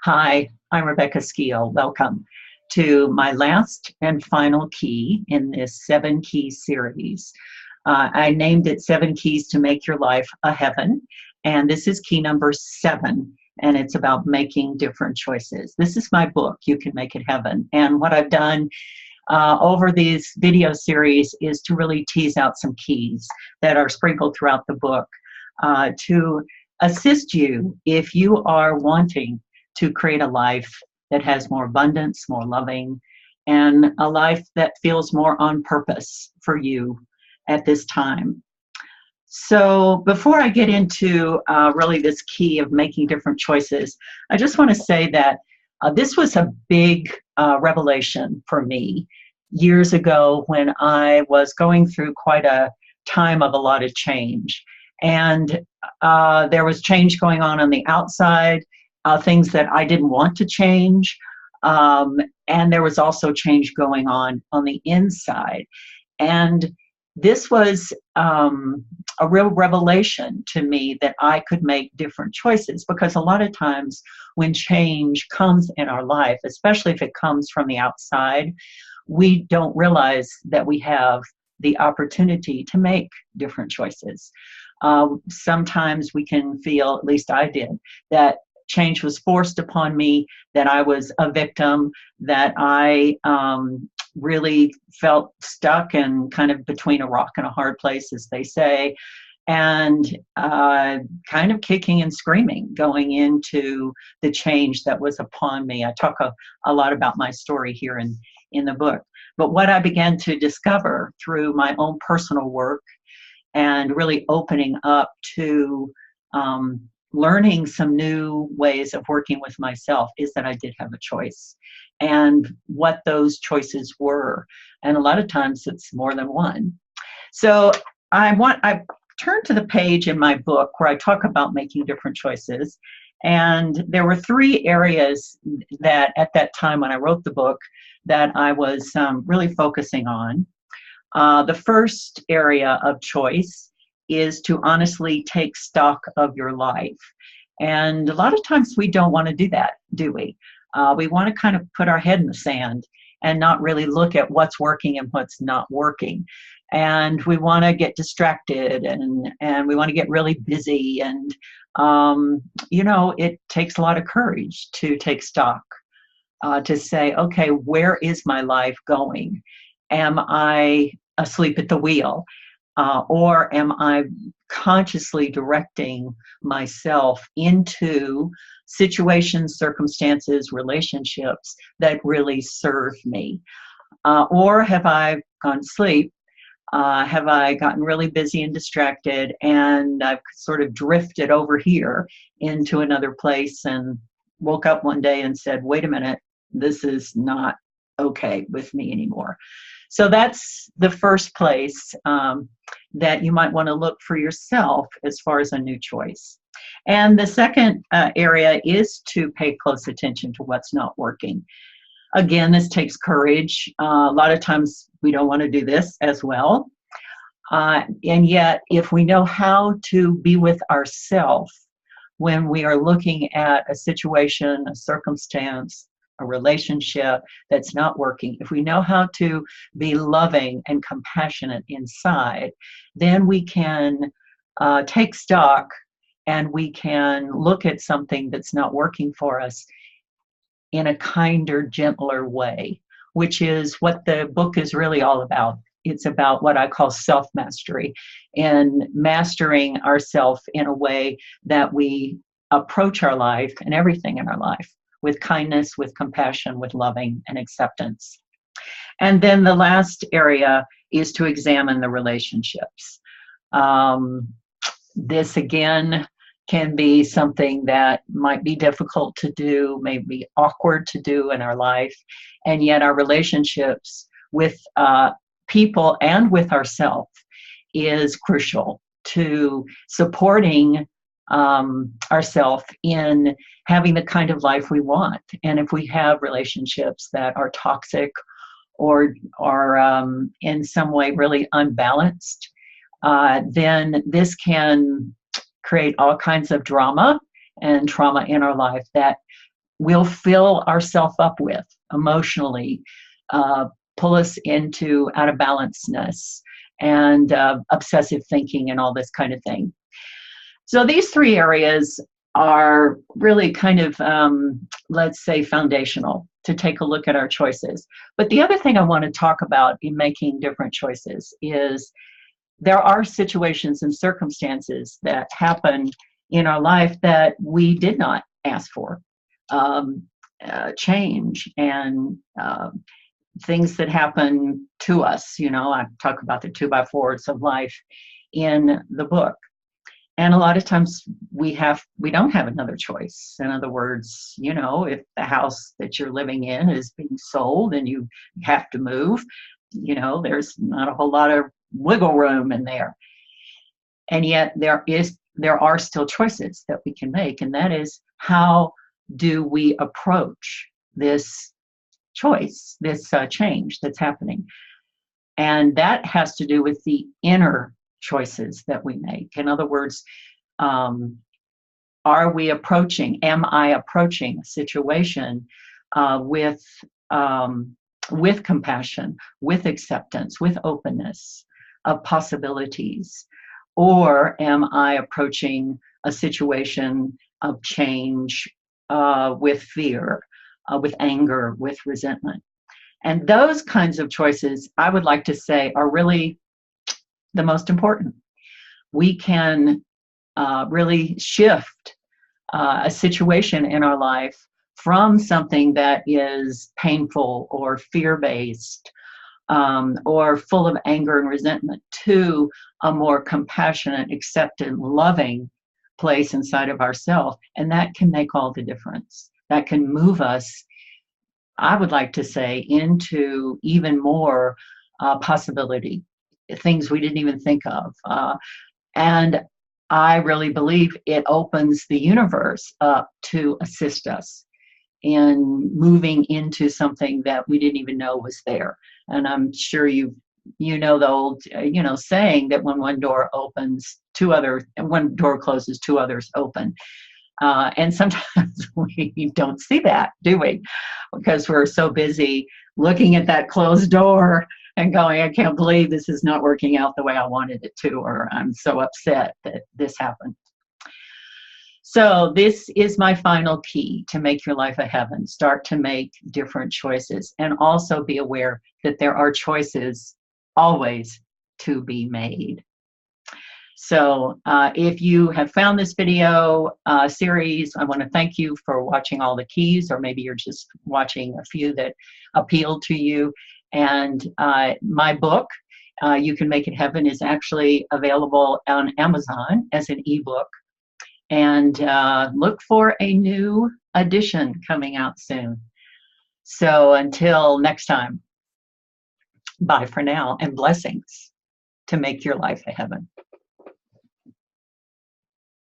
Hi, I'm Rebecca Skeele. Welcome to my last and final key in this 7-key series. I named it 7 Keys to Make Your Life a Heaven, and this is key number 7, and it's about making different choices. This is my book, You Can Make It Heaven, and what I've done over these video series is to really tease out some keys that are sprinkled throughout the book to assist you if you are wanting to create a life that has more abundance, more loving, and a life that feels more on purpose for you at this time. So before I get into really this key of making different choices, I just want to say that this was a big revelation for me years ago when I was going through quite a time of a lot of change. And there was change going on the outside, things that I didn't want to change. And there was also change going on the inside. And this was a real revelation to me that I could make different choices, because a lot of times when change comes in our life, especially if it comes from the outside, we don't realize that we have the opportunity to make different choices. Sometimes we can feel, at least I did, that change was forced upon me, that I was a victim, that I really felt stuck and kind of between a rock and a hard place, as they say, and kind of kicking and screaming going into the change that was upon me. I talk a lot about my story here in the book. But what I began to discover through my own personal work and really opening up to learning some new ways of working with myself is that I did have a choice, and what those choices were. And a lot of times it's more than one. So I turned to the page in my book where I talk about making different choices. And there were 3 areas that at that time when I wrote the book that I was really focusing on. The first area of choice is to honestly take stock of your life. And a lot of times we don't want to do that, do we? We want to kind of put our head in the sand and not really look at what's working and what's not working. And we want to get distracted and we want to get really busy. And, it takes a lot of courage to take stock, to say, okay, where is my life going? Am I asleep at the wheel? Or am I consciously directing myself into situations, circumstances, relationships that really serve me? Or have I gone to sleep? Have I gotten really busy and distracted, and I've sort of drifted over here into another place and woke up one day and said, wait a minute, this is not okay with me anymore. So that's the first place that you might want to look for yourself as far as a new choice. And the second area is to pay close attention to what's not working. Again, this takes courage. A lot of times we don't want to do this as well. And yet, if we know how to be with ourselves when we are looking at a situation, a circumstance, a relationship that's not working, if we know how to be loving and compassionate inside, then we can take stock and we can look at something that's not working for us in a kinder, gentler way, which is what the book is really all about. It's about what I call self-mastery, and mastering ourselves in a way that we approach our life and everything in our life with kindness, with compassion, with loving and acceptance. And then the last area is to examine the relationships. This again can be something that might be difficult to do, may be awkward to do in our life, and yet our relationships with people and with ourselves is crucial to supporting ourselves in having the kind of life we want. And if we have relationships that are toxic or in some way really unbalanced, then this can create all kinds of drama and trauma in our life that we'll fill ourselves up with emotionally, pull us into out of balanceness and obsessive thinking and all this kind of thing. So these three areas are really kind of, let's say, foundational to take a look at our choices. But the other thing I want to talk about in making different choices is there are situations and circumstances that happen in our life that we did not ask for. Change and things that happen to us. I talk about the 2x4s of life in the book. And a lot of times we don't have another choice. In other words, if the house that you're living in is being sold and you have to move, there's not a whole lot of wiggle room in there. And yet there are still choices that we can make. And that is, how do we approach this choice, this change that's happening? And that has to do with the inner choices that we make. In other words, am I approaching a situation with compassion, with acceptance, with openness of possibilities? Or am I approaching a situation of change with fear, with anger, with resentment? And those kinds of choices, I would like to say, are really the most important. We can really shift a situation in our life from something that is painful or fear-based or full of anger and resentment to a more compassionate, accepting, loving place inside of ourselves. And that can make all the difference. That can move us, I would like to say, into even more possibility, things we didn't even think of. And I really believe it opens the universe up to assist us in moving into something that we didn't even know was there. And I'm sure you know the old saying that when one door closes, two others open. And sometimes we don't see that, do we? Because we're so busy looking at that closed door and going, I can't believe this is not working out the way I wanted it to, or I'm so upset that this happened. So this is my final key to make your life a heaven. Start to make different choices, and also be aware that there are choices always to be made. So if you have found this video series, I want to thank you for watching all the keys, or maybe you're just watching a few that appeal to you. And my book, You Can Make It Heaven, is actually available on Amazon as an ebook. And look for a new edition coming out soon. So until next time, bye for now, and blessings to make your life a heaven.